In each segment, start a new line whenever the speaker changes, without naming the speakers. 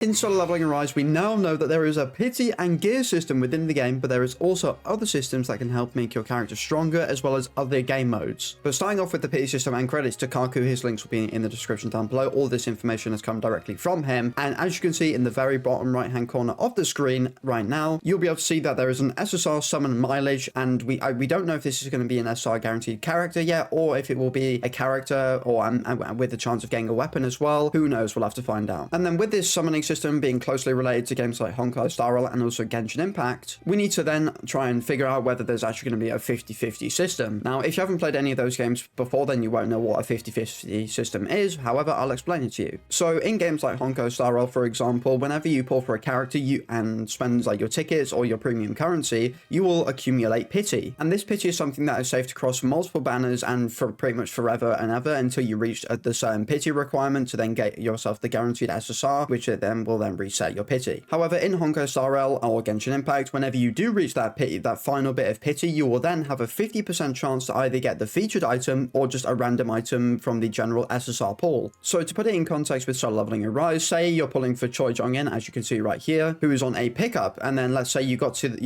In Solo Leveling Arise, we now know that there is a pity and gear system within the game, but there is also other systems that can help make your character stronger, as well as other game modes. But starting off with the pity system, and credits to Kaku, his links will be in the description down below. All this information has come directly from him, and as you can see in the very bottom right hand corner of the screen right now, you'll be able to see that there is an SSR summon mileage, and we don't know if this is going to be an SSR guaranteed character yet, or if it will be a character or with the chance of getting a weapon as well. Who knows? We'll have to find out. And then with this summoning system being closely related to games like Honkai Star Rail and also Genshin Impact, we need to then try and figure out whether there's actually going to be a 50-50 system. Now, if you haven't played any of those games before, then you won't know what a 50-50 system is. However, I'll explain it to you. So in games like Honkai Star Rail, for example, whenever you pull for a character and spend like your tickets or your premium currency, you will accumulate pity. And this pity is something that is saved across multiple banners and for pretty much forever and ever until you reach the certain pity requirement to then get yourself the guaranteed SSR, which it then will reset your pity. However, in Honkai Star Rail or Genshin Impact, whenever you do reach that pity, that final bit of pity, you will then have a 50% chance to either get the featured item or just a random item from the general SSR pool. So to put it in context with Solo Leveling Arise, say you're pulling for Choi Jong-in, as you can see right here, who is on a pickup, and then let's say you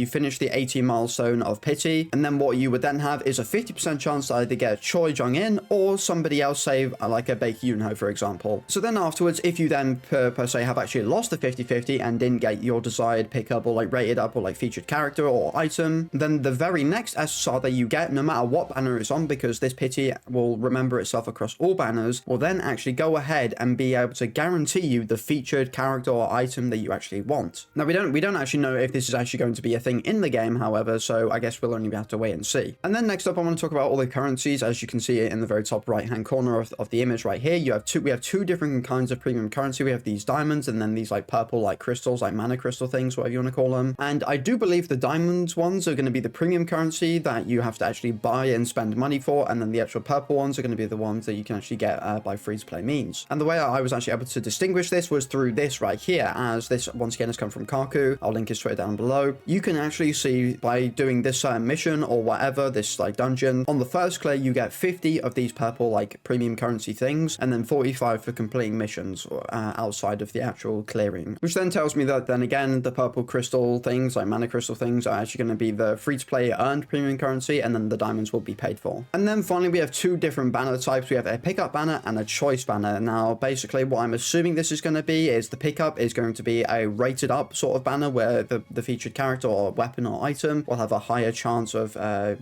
finished the 80 milestone of pity, and then what you would then have is a 50% chance to either get Choi Jong-in or somebody else, say like a Baek Yoonho, for example. So then afterwards, if you then per se have actually lost the 50-50 and didn't get your desired pickup or like rated up or like featured character or item, then the very next SSR that you get, no matter what banner it's on, because this pity will remember itself across all banners, will then actually go ahead and be able to guarantee you the featured character or item that you actually want. Now, we don't actually know if this is actually going to be a thing in the game, however, so I guess we'll only have to wait and see. And then next up, I want to talk about all the currencies. As you can see in the very top right hand corner of the image right here, we have two different kinds of premium currency. We have these diamonds and then these like purple like crystals, like mana crystal things, whatever you want to call them. And I do believe the diamonds ones are going to be the premium currency that you have to actually buy and spend money for, and then the actual purple ones are going to be the ones that you can actually get by free-to-play means. And the way I was actually able to distinguish this was through this right here, as this once again has come from Kaku. I'll link his Twitter down below. You can actually see by doing this certain mission or whatever, this like dungeon, on the first clear you get 50 of these purple like premium currency things, and then 45 for completing missions outside of the actual clearing, which then tells me that then again the purple crystal things like mana crystal things are actually going to be the free-to-play earned premium currency, and then the diamonds will be paid for. And then finally we have two different banner types. We have a pickup banner and a choice banner. Now basically what I'm assuming this is going to be is the pickup is going to be a rated up sort of banner where the featured character or weapon or item will have a higher chance of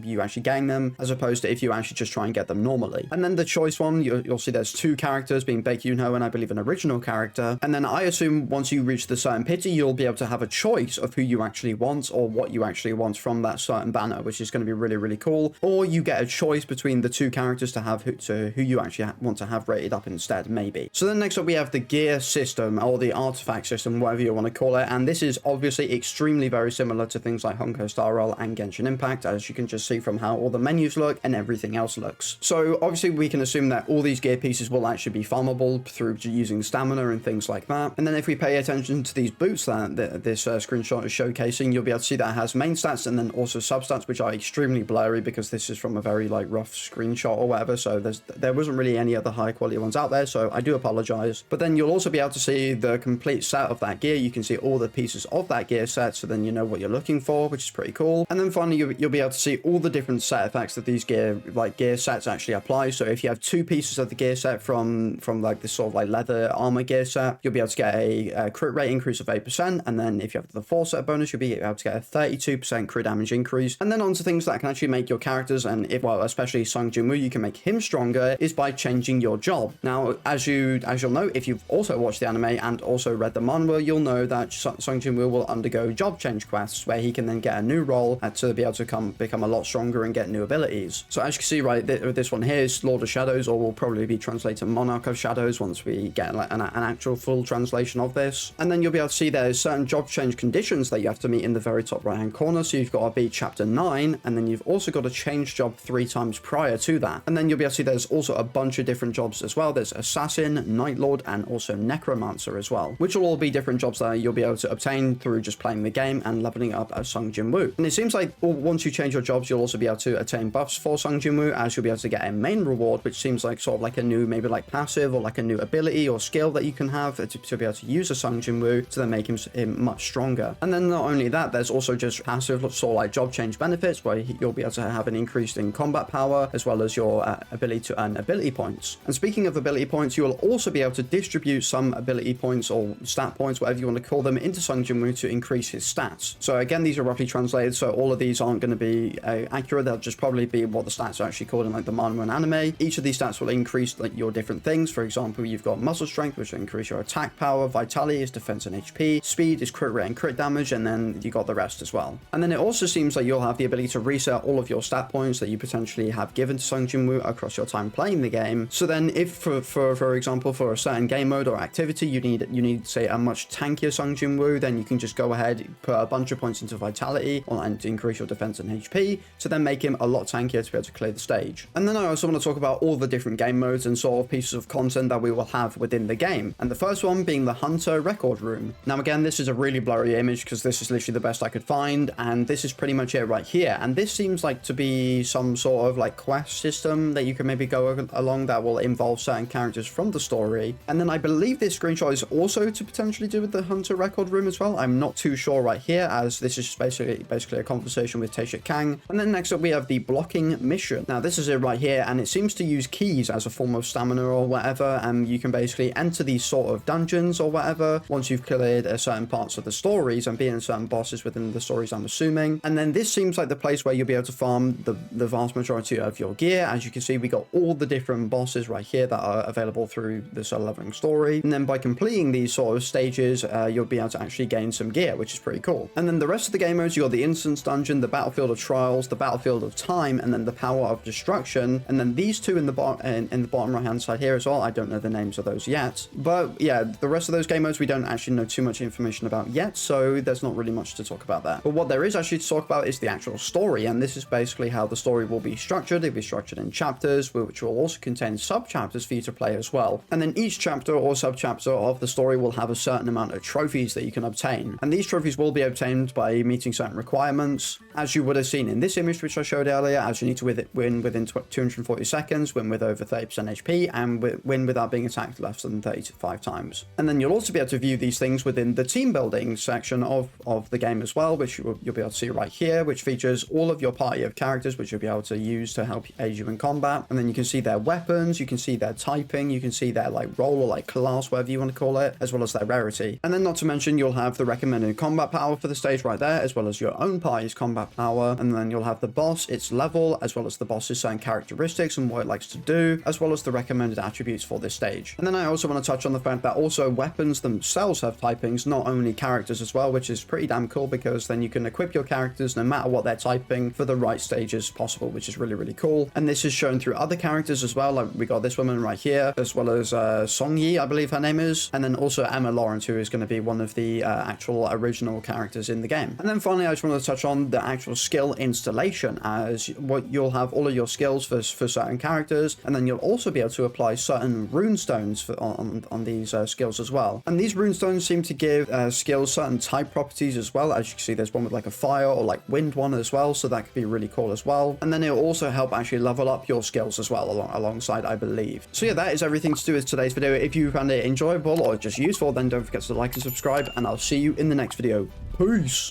you actually getting them, as opposed to if you actually just try and get them normally. And then the choice one, you'll see there's two characters, being Baek Yoonho and I believe an original character, and then I assume once you reach the certain pity you'll be able to have a choice of who you actually want or what you actually want from that certain banner, which is going to be really, really cool. Or you get a choice between the two characters to have who you actually want to have rated up instead, maybe. So then next up we have the gear system or the artifact system, whatever you want to call it, and this is obviously extremely very similar to things like Honkai Star Rail and Genshin Impact, as you can just see from how all the menus look and everything else looks. So obviously we can assume that all these gear pieces will actually be farmable through using stamina and things like that. And then if we pay attention to these boots that this screenshot is showcasing, you'll be able to see that it has main stats and then also substats, which are extremely blurry because this is from a very like rough screenshot or whatever, so there wasn't really any other high quality ones out there, so I do apologize. But then you'll also be able to see the complete set of that gear. You can see all the pieces of that gear set, so then you know what you're looking for, which is pretty cool. And then finally you'll be able to see all the different set effects that these gear sets actually apply. So if you have two pieces of the gear set from like this sort of like leather armor gear set, you'll be able to get a crit rate increase of 8%, and then if you have the full set bonus, you'll be able to get a 32% crit damage increase. And then onto things that can actually make your characters, and especially Sung Jin-woo, you can make him stronger, is by changing your job. Now, as you'll know, if you've also watched the anime and also read the manhwa, you'll know that Sung Jin-woo will undergo job change quests where he can then get a new role to be able to become a lot stronger and get new abilities. So as you can see, right, this one here is Lord of Shadows, or will probably be translated Monarch of Shadows once we get like an actual full translation of this. And then you'll be able to see there's certain job change conditions that you have to meet in the very top right hand corner. So you've got to be chapter 9, and then you've also got to change job 3 times prior to that. And then you'll be able to see there's also a bunch of different jobs as well. There's Assassin, Night Lord, and also Necromancer as well, which will all be different jobs that you'll be able to obtain through just playing the game and leveling up as Sung Jin-woo. And it seems like once you change your jobs, you'll also be able to attain buffs for Sung Jin-woo, as you'll be able to get a main reward, which seems like sort of like a new maybe like passive or like a new ability or skill that you can have to be able to to use a Sung Jin Woo to then make him much stronger. And then not only that, there's also just passive sort of like job change benefits where you'll be able to have an increase in combat power as well as your ability to earn ability points. And speaking of ability points, you will also be able to distribute some ability points or stat points, whatever you want to call them, into Sung Jin Woo to increase his stats. So again, these are roughly translated, so all of these aren't going to be accurate. They'll just probably be what the stats are actually called in like the manga and anime. Each of these stats will increase like your different things. For example, you've got muscle strength, which will increase your attack power, vitality is defense and HP, speed is crit rate and crit damage, and then you got the rest as well. And then it also seems like you'll have the ability to reset all of your stat points that you potentially have given to Sung Jin Woo across your time playing the game. So then if for example for a certain game mode or activity you need say a much tankier Sung Jin Woo, then you can just go ahead, put a bunch of points into vitality and to increase your defense and HP to then make him a lot tankier to be able to clear the stage. And then I also want to talk about all the different game modes and sort of pieces of content that we will have within the game. And the first one being the Hunter Record Room. Now again, this is a really blurry image because this is literally the best I could find, and this is pretty much it right here. And this seems like to be some sort of like quest system that you can maybe go along that will involve certain characters from the story. And then I believe this screenshot is also to potentially do with the Hunter Record Room as well. I'm not too sure right here, as this is just basically a conversation with Tae-Shik Kang. And then next up we have the Blocking Mission. Now this is it right here, and it seems to use keys as a form of stamina or whatever, and you can basically enter these sort of dungeons or whatever once you've cleared certain parts of the stories and being certain bosses within the stories, I'm assuming. And then this seems like the place where you'll be able to farm the vast majority of your gear. As you can see, we got all the different bosses right here that are available through the solo leveling story, and then by completing these sort of stages you'll be able to actually gain some gear, which is pretty cool. And then the rest of the game modes, you got the Instance Dungeon, the Battlefield of Trials, the Battlefield of Time, and then the Power of Destruction. And then these two in the bottom right hand side here as well. I don't know the names of those yet, but yeah, the rest of those game modes we don't actually know too much information about yet, so there's not really much to talk about there. But what there is actually to talk about is the actual story, and this is basically how the story will be structured. It'll be structured in chapters, which will also contain sub-chapters for you to play as well. And then each chapter or sub-chapter of the story will have a certain amount of trophies that you can obtain, and these trophies will be obtained by meeting certain requirements, as you would have seen in this image which I showed earlier, as you need to win within 240 seconds, win with over 30% HP, and win without being attacked less than 35 times. And then you'll also be able to view these things within the team building section of the game as well, which you'll be able to see right here, which features all of your party of characters which you'll be able to use to help aid you in combat. And then you can see their weapons, you can see their typing, you can see their like role or like class, whatever you want to call it, as well as their rarity. And then not to mention, you'll have the recommended combat power for the stage right there, as well as your own party's combat power. And then you'll have the boss, its level, as well as the boss's certain characteristics and what it likes to do, as well as the recommended attributes for this stage. And then I also want to touch on the fact that also weapons themselves have typings, not only characters as well, which is pretty damn cool, because then you can equip your characters no matter what they're typing for the right stages possible, which is really, really cool. And this is shown through other characters as well. Like we got this woman right here, as well as Song Yi, I believe her name is, and then also Emma Lawrence, who is going to be one of the actual original characters in the game. And then finally, I just want to touch on the actual skill installation, as what you'll have all of your skills for certain characters, and then you'll also be able to apply certain rune stones on these skills as well. And these rune stones seem to give skills certain type properties as well. As you can see, there's one with like a fire or like wind one as well, so that could be really cool as well. And then it'll also help actually level up your skills as well alongside, I believe. So yeah, that is everything to do with today's video. If you found it enjoyable or just useful, then don't forget to like and subscribe, and I'll see you in the next video. Peace!